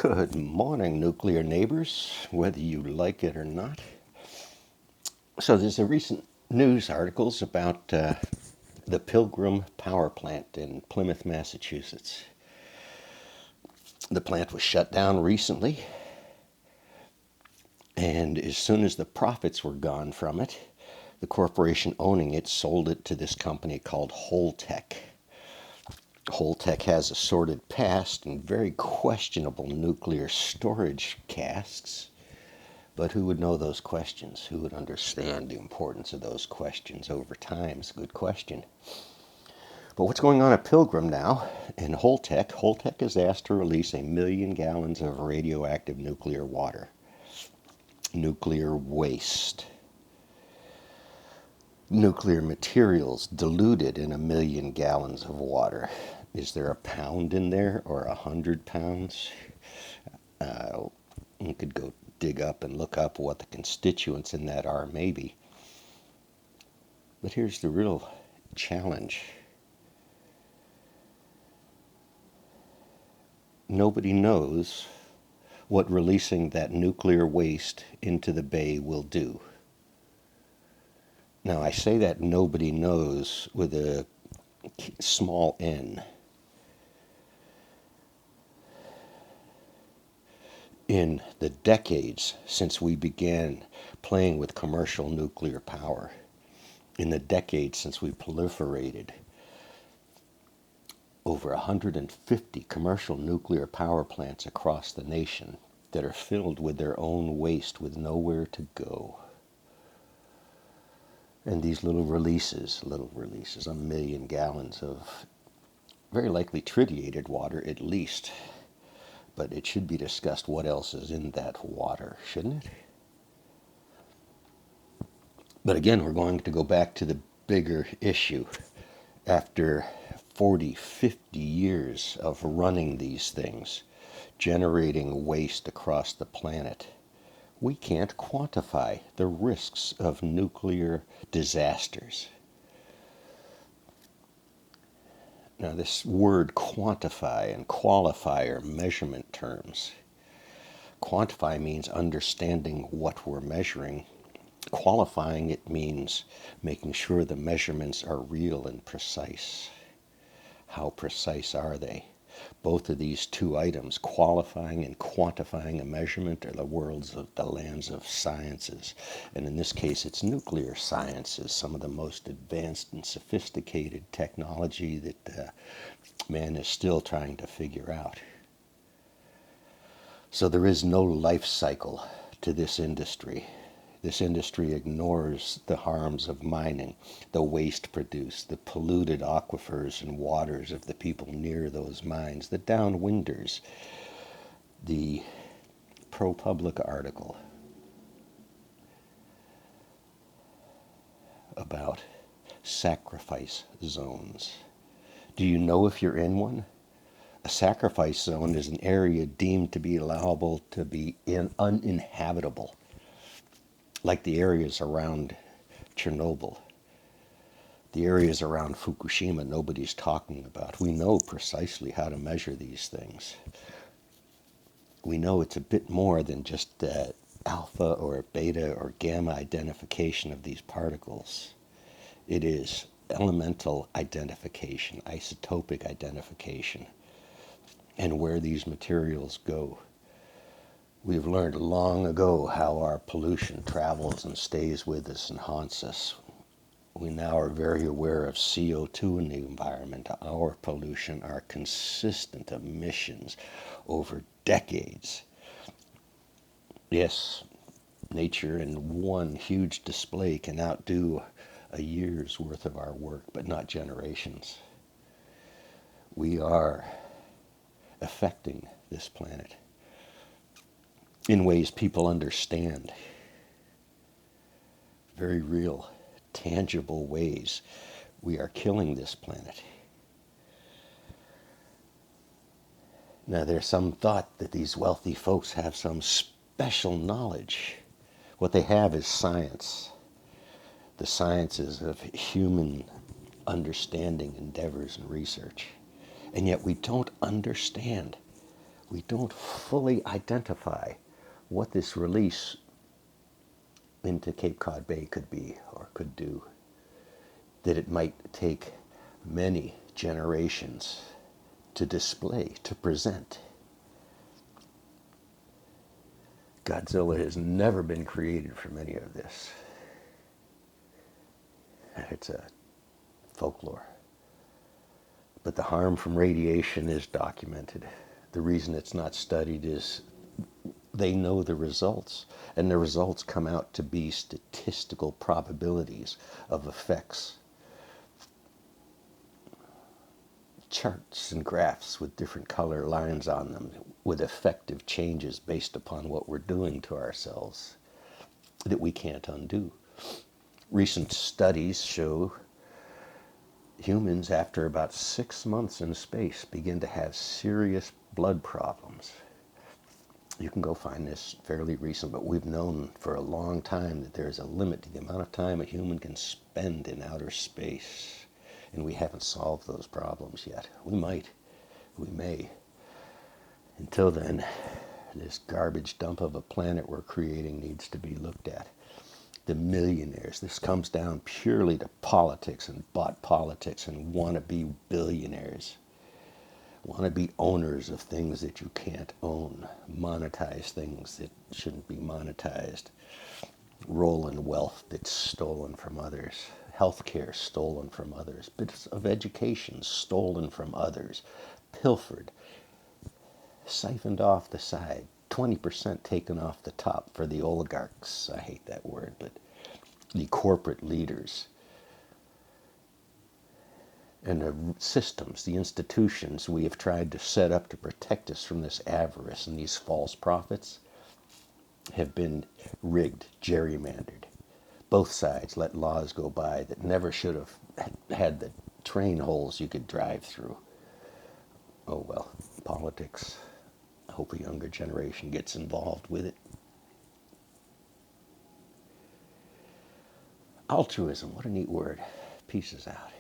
Good morning, nuclear neighbors, whether you like it or not. So there's a recent news articles about the Pilgrim Power Plant in Plymouth, Massachusetts. The plant was shut down recently, and as soon as the profits were gone from it, the corporation owning it sold it to this company called Holtec. Holtec has a sordid past and very questionable nuclear storage casks. But who would know those questions? Who would understand the importance of those questions over time? It's a good question. But what's going on at Pilgrim now in Holtec? Holtec is asked to release 1 million gallons of radioactive nuclear water, nuclear waste, nuclear materials diluted in 1 million gallons of water. Is there a pound in there or 100 pounds? You could go dig up and look up what the constituents in that are, maybe. But here's the real challenge. Nobody knows what releasing that nuclear waste into the bay will do. Now, I say that nobody knows with a small n. In the decades since we began playing with commercial nuclear power, in the decades since we proliferated, over 150 commercial nuclear power plants across the nation that are filled with their own waste with nowhere to go. And these little releases, 1 million gallons of very likely tritiated water at least. But it should be discussed what else is in that water, shouldn't it? But again, we're going to go back to the bigger issue. After 40, 50 years of running these things, generating waste across the planet, we can't quantify the risks of nuclear disasters. Now, this word quantify and qualify are measurement terms. Quantify means understanding what we're measuring. Qualifying it means making sure the measurements are real and precise. How precise are they? Both of these two items, qualifying and quantifying a measurement, are the lands of sciences. And in this case, it's nuclear sciences, some of the most advanced and sophisticated technology that man is still trying to figure out. So there is no life cycle to this industry. This industry ignores the harms of mining, the waste produced, the polluted aquifers and waters of the people near those mines, the downwinders. The ProPublica article about sacrifice zones. Do you know if you're in one? A sacrifice zone is an area deemed to be allowable to be uninhabitable, like the areas around Chernobyl, the areas around Fukushima nobody's talking about. We know precisely how to measure these things. We know it's a bit more than just alpha or beta or gamma identification of these particles. It is elemental identification, isotopic identification, and where these materials go. We've learned long ago how our pollution travels and stays with us and haunts us. We now are very aware of CO2 in the environment, our pollution, our consistent emissions over decades. Yes, nature in one huge display can outdo a year's worth of our work, but not generations. We are affecting this planet in ways people understand. Very real, tangible ways. We are killing this planet. Now, there's some thought that these wealthy folks have some special knowledge. What they have is science. The sciences of human understanding, endeavors, and research. And yet we don't understand We don't fully identify what this release into Cape Cod Bay could be or could do, that it might take many generations to display, to present. Godzilla has never been created from any of this. It's a folklore. But the harm from radiation is documented. The reason it's not studied is they know the results, and the results come out to be statistical probabilities of effects. Charts and graphs with different color lines on them with effective changes based upon what we're doing to ourselves that we can't undo. Recent studies show humans, after about 6 months in space, begin to have serious blood problems. You can go find this fairly recent, but we've known for a long time that there's a limit to the amount of time a human can spend in outer space. And we haven't solved those problems yet. We might. We may. Until then, this garbage dump of a planet we're creating needs to be looked at. The millionaires, this comes down purely to politics and bought politics and wannabe billionaires. Wannabe owners of things that you can't own. Monetize things that shouldn't be monetized. Roll in wealth that's stolen from others. Healthcare stolen from others. Bits of education stolen from others. Pilfered. Siphoned off the side. 20% taken off the top for the oligarchs. I hate that word, but the corporate leaders. And the systems, the institutions we have tried to set up to protect us from this avarice and these false prophets have been rigged, gerrymandered. Both sides let laws go by that never should have had the train holes you could drive through. Oh well, politics. I hope a younger generation gets involved with it. Altruism, what a neat word. Peace is out.